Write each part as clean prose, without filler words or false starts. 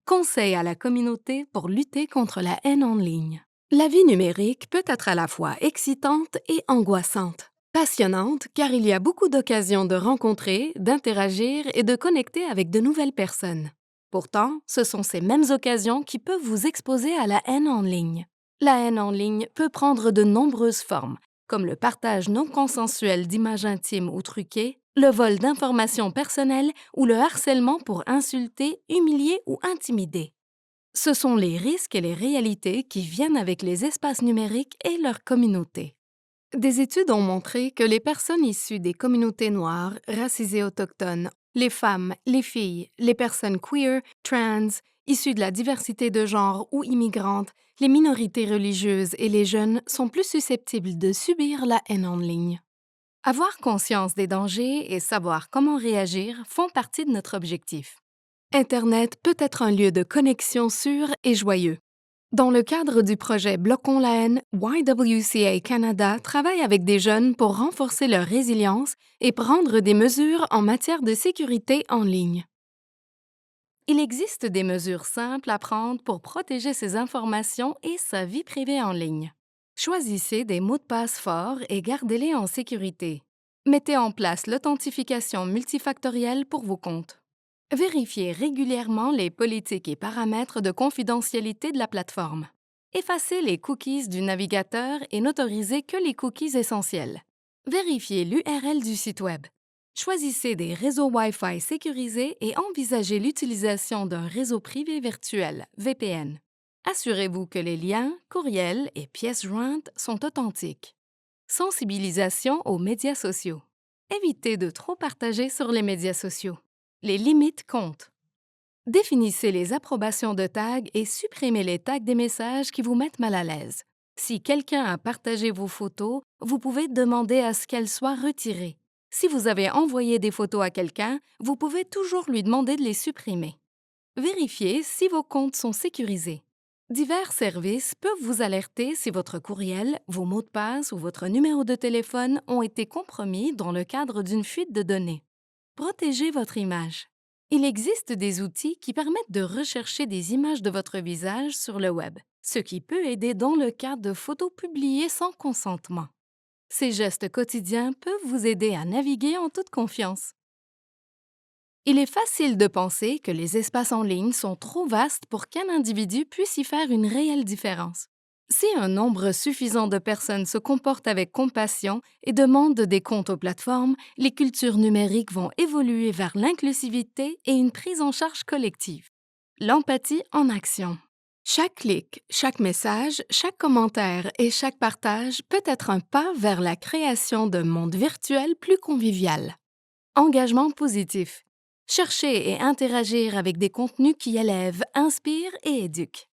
Conseils à la communauté pour lutter contre la haine en ligne. La vie numérique peut être à la fois excitante et angoissante. Passionnante car il y a beaucoup d'occasions de rencontrer, d'interagir et de connecter avec de nouvelles personnes. Pourtant, ce sont ces mêmes occasions qui peuvent vous exposer à la haine en ligne. La haine en ligne peut prendre de nombreuses formes, comme le partage non consensuel d'images intimes ou truquées, le vol d'informations personnelles ou le harcèlement pour insulter, humilier ou intimider. Ce sont les risques et les réalités qui viennent avec les espaces numériques et leur communauté. Des études ont montré que les personnes issues des communautés noires, racisées autochtones, les femmes, les filles, les personnes queer, trans, issues de la diversité de genre ou immigrantes, les minorités religieuses et les jeunes sont plus susceptibles de subir la haine en ligne. Avoir conscience des dangers et savoir comment réagir font partie de notre objectif. Internet peut être un lieu de connexion sûr et joyeux. Dans le cadre du projet Bloquons la haine, YWCA Canada travaille avec des jeunes pour renforcer leur résilience et prendre des mesures en matière de sécurité en ligne. Il existe des mesures simples à prendre pour protéger ses informations et sa vie privée en ligne. Choisissez des mots de passe forts et gardez-les en sécurité. Mettez en place l'authentification multifactorielle pour vos comptes. Vérifiez régulièrement les politiques et paramètres de confidentialité de la plateforme. Effacez les cookies du navigateur et n'autorisez que les cookies essentiels. Vérifiez l'URL du site Web. Choisissez des réseaux Wi-Fi sécurisés et envisagez l'utilisation d'un réseau privé virtuel, VPN. Assurez-vous que les liens, courriels et pièces jointes sont authentiques. Sensibilisation aux médias sociaux. Évitez de trop partager sur les médias sociaux. Les limites comptent. Définissez les approbations de tags et supprimez les tags des messages qui vous mettent mal à l'aise. Si quelqu'un a partagé vos photos, vous pouvez demander à ce qu'elles soient retirées. Si vous avez envoyé des photos à quelqu'un, vous pouvez toujours lui demander de les supprimer. Vérifiez si vos comptes sont sécurisés. Divers services peuvent vous alerter si votre courriel, vos mots de passe ou votre numéro de téléphone ont été compromis dans le cadre d'une fuite de données. Protégez votre image. Il existe des outils qui permettent de rechercher des images de votre visage sur le web, ce qui peut aider dans le cas de photos publiées sans consentement. Ces gestes quotidiens peuvent vous aider à naviguer en toute confiance. Il est facile de penser que les espaces en ligne sont trop vastes pour qu'un individu puisse y faire une réelle différence. Si un nombre suffisant de personnes se comportent avec compassion et demandent des comptes aux plateformes, les cultures numériques vont évoluer vers l'inclusivité et une prise en charge collective. L'empathie en action. Chaque clic, chaque message, chaque commentaire et chaque partage peut être un pas vers la création d'un monde virtuel plus convivial. Engagement positif. Cherchez et interagir avec des contenus qui élèvent, inspirent et éduquent.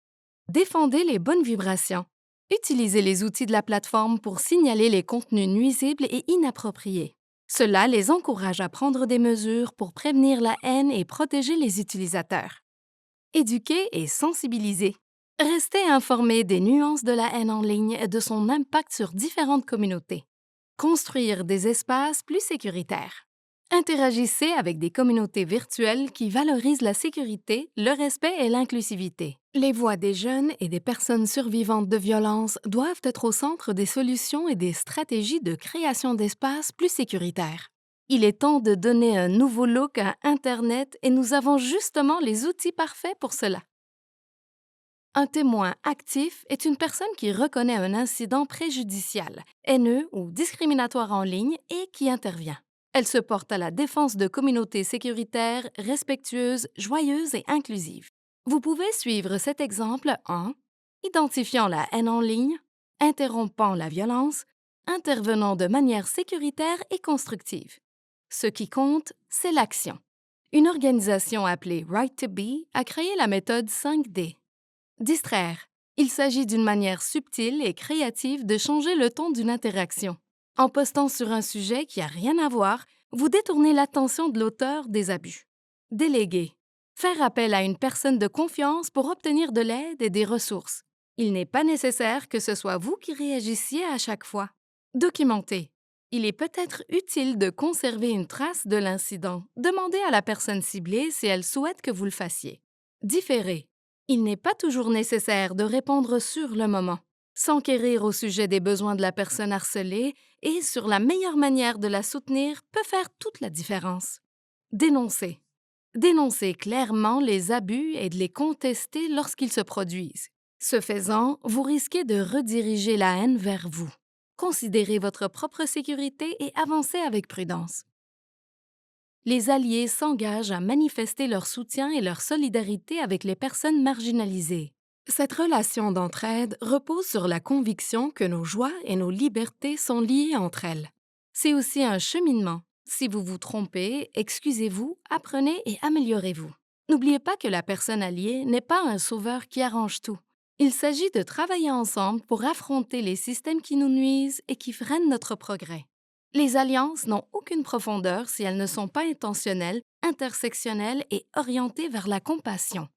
Défendez les bonnes vibrations. Utilisez les outils de la plateforme pour signaler les contenus nuisibles et inappropriés. Cela les encourage à prendre des mesures pour prévenir la haine et protéger les utilisateurs. Éduquer et sensibiliser. Restez informé des nuances de la haine en ligne et de son impact sur différentes communautés. Construire des espaces plus sécuritaires. Interagissez avec des communautés virtuelles qui valorisent la sécurité, le respect et l'inclusivité. Les voix des jeunes et des personnes survivantes de violences doivent être au centre des solutions et des stratégies de création d'espaces plus sécuritaires. Il est temps de donner un nouveau look à Internet et nous avons justement les outils parfaits pour cela. Un témoin actif est une personne qui reconnaît un incident préjudicial, haineux ou discriminatoire en ligne et qui intervient. Elle se porte à la défense de communautés sécuritaires, respectueuses, joyeuses et inclusives. Vous pouvez suivre cet exemple en identifiant la haine en ligne, interrompant la violence, intervenant de manière sécuritaire et constructive. Ce qui compte, c'est l'action. Une organisation appelée Right to Be a créé la méthode 5D. Distraire. Il s'agit d'une manière subtile et créative de changer le ton d'une interaction. En postant sur un sujet qui n'a rien à voir, vous détournez l'attention de l'auteur des abus. Déléguer. Faire appel à une personne de confiance pour obtenir de l'aide et des ressources. Il n'est pas nécessaire que ce soit vous qui réagissiez à chaque fois. Documenter. Il est peut-être utile de conserver une trace de l'incident. Demandez à la personne ciblée si elle souhaite que vous le fassiez. Différer. Il n'est pas toujours nécessaire de répondre sur le moment. S'enquérir au sujet des besoins de la personne harcelée et sur la meilleure manière de la soutenir peut faire toute la différence. Dénoncer. Dénoncez clairement les abus et de les contester lorsqu'ils se produisent. Ce faisant, vous risquez de rediriger la haine vers vous. Considérez votre propre sécurité et avancez avec prudence. Les alliés s'engagent à manifester leur soutien et leur solidarité avec les personnes marginalisées. Cette relation d'entraide repose sur la conviction que nos joies et nos libertés sont liées entre elles. C'est aussi un cheminement. Si vous vous trompez, excusez-vous, apprenez et améliorez-vous. N'oubliez pas que la personne alliée n'est pas un sauveur qui arrange tout. Il s'agit de travailler ensemble pour affronter les systèmes qui nous nuisent et qui freinent notre progrès. Les alliances n'ont aucune profondeur si elles ne sont pas intentionnelles, intersectionnelles et orientées vers la compassion.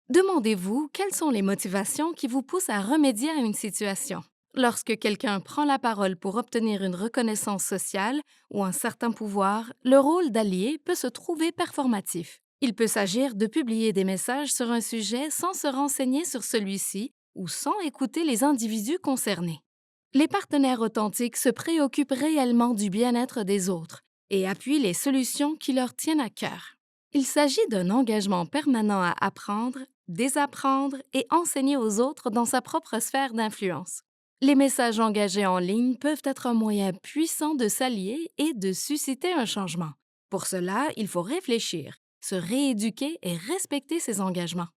Demandez-vous quelles sont les motivations qui vous poussent à remédier à une situation. Lorsque quelqu'un prend la parole pour obtenir une reconnaissance sociale ou un certain pouvoir, le rôle d'allié peut se trouver performatif. Il peut s'agir de publier des messages sur un sujet sans se renseigner sur celui-ci ou sans écouter les individus concernés. Les partenaires authentiques se préoccupent réellement du bien-être des autres et appuient les solutions qui leur tiennent à cœur. Il s'agit d'un engagement permanent à apprendre, désapprendre et enseigner aux autres dans sa propre sphère d'influence. Les messages engagés en ligne peuvent être un moyen puissant de s'allier et de susciter un changement. Pour cela, il faut réfléchir, se rééduquer et respecter ses engagements.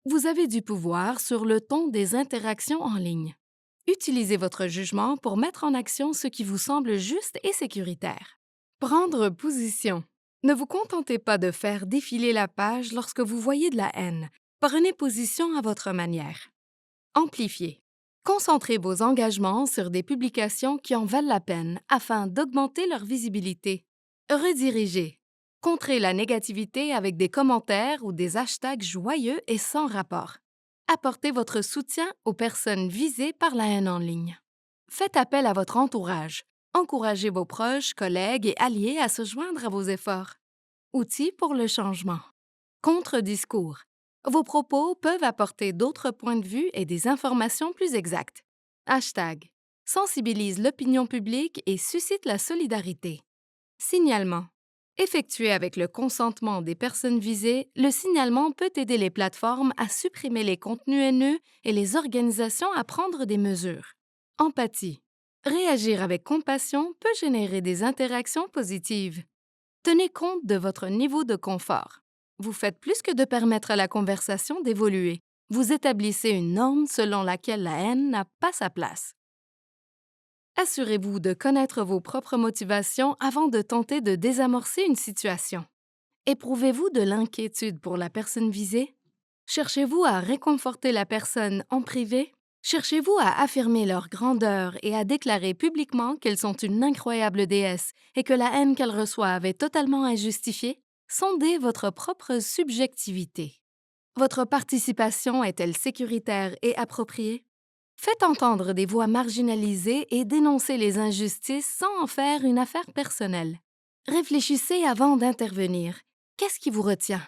Vous avez du pouvoir sur le ton des interactions en ligne. Utilisez votre jugement pour mettre en action ce qui vous semble juste et sécuritaire. Prendre position. Ne vous contentez pas de faire défiler la page lorsque vous voyez de la haine. Prenez position à votre manière. Amplifier. Concentrez vos engagements sur des publications qui en valent la peine afin d'augmenter leur visibilité. Rediriger. Contrez la négativité avec des commentaires ou des hashtags joyeux et sans rapport. Apportez votre soutien aux personnes visées par la haine en ligne. Faites appel à votre entourage. Encouragez vos proches, collègues et alliés à se joindre à vos efforts. Outils pour le changement. Contre-discours. Vos propos peuvent apporter d'autres points de vue et des informations plus exactes. Hashtag. Sensibilise l'opinion publique et suscite la solidarité. Signalement. Effectué avec le consentement des personnes visées, le signalement peut aider les plateformes à supprimer les contenus haineux et les organisations à prendre des mesures. Empathie. Réagir avec compassion peut générer des interactions positives. Tenez compte de votre niveau de confort. Vous faites plus que de permettre à la conversation d'évoluer. Vous établissez une norme selon laquelle la haine n'a pas sa place. Assurez-vous de connaître vos propres motivations avant de tenter de désamorcer une situation. Éprouvez-vous de l'inquiétude pour la personne visée? Cherchez-vous à réconforter la personne en privé? Cherchez-vous à affirmer leur grandeur et à déclarer publiquement qu'elles sont une incroyable déesse et que la haine qu'elles reçoivent est totalement injustifiée? Sondez votre propre subjectivité. Votre participation est-elle sécuritaire et appropriée? Faites entendre des voix marginalisées et dénoncez les injustices sans en faire une affaire personnelle. Réfléchissez avant d'intervenir. Qu'est-ce qui vous retient?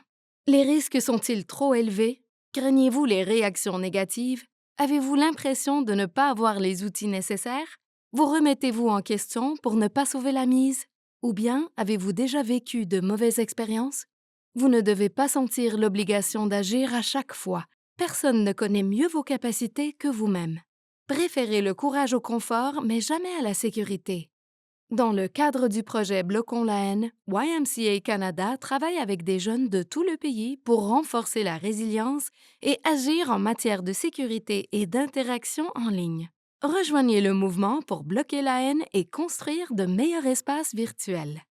Les risques sont-ils trop élevés? Craignez-vous les réactions négatives? Avez-vous l'impression de ne pas avoir les outils nécessaires? Vous remettez-vous en question pour ne pas sauver la mise? Ou bien avez-vous déjà vécu de mauvaises expériences? Vous ne devez pas sentir l'obligation d'agir à chaque fois. Personne ne connaît mieux vos capacités que vous-même. Préférez le courage au confort, mais jamais à la sécurité. Dans le cadre du projet Bloquons la haine, YMCA Canada travaille avec des jeunes de tout le pays pour renforcer la résilience et agir en matière de sécurité et d'interaction en ligne. Rejoignez le mouvement pour bloquer la haine et construire de meilleurs espaces virtuels.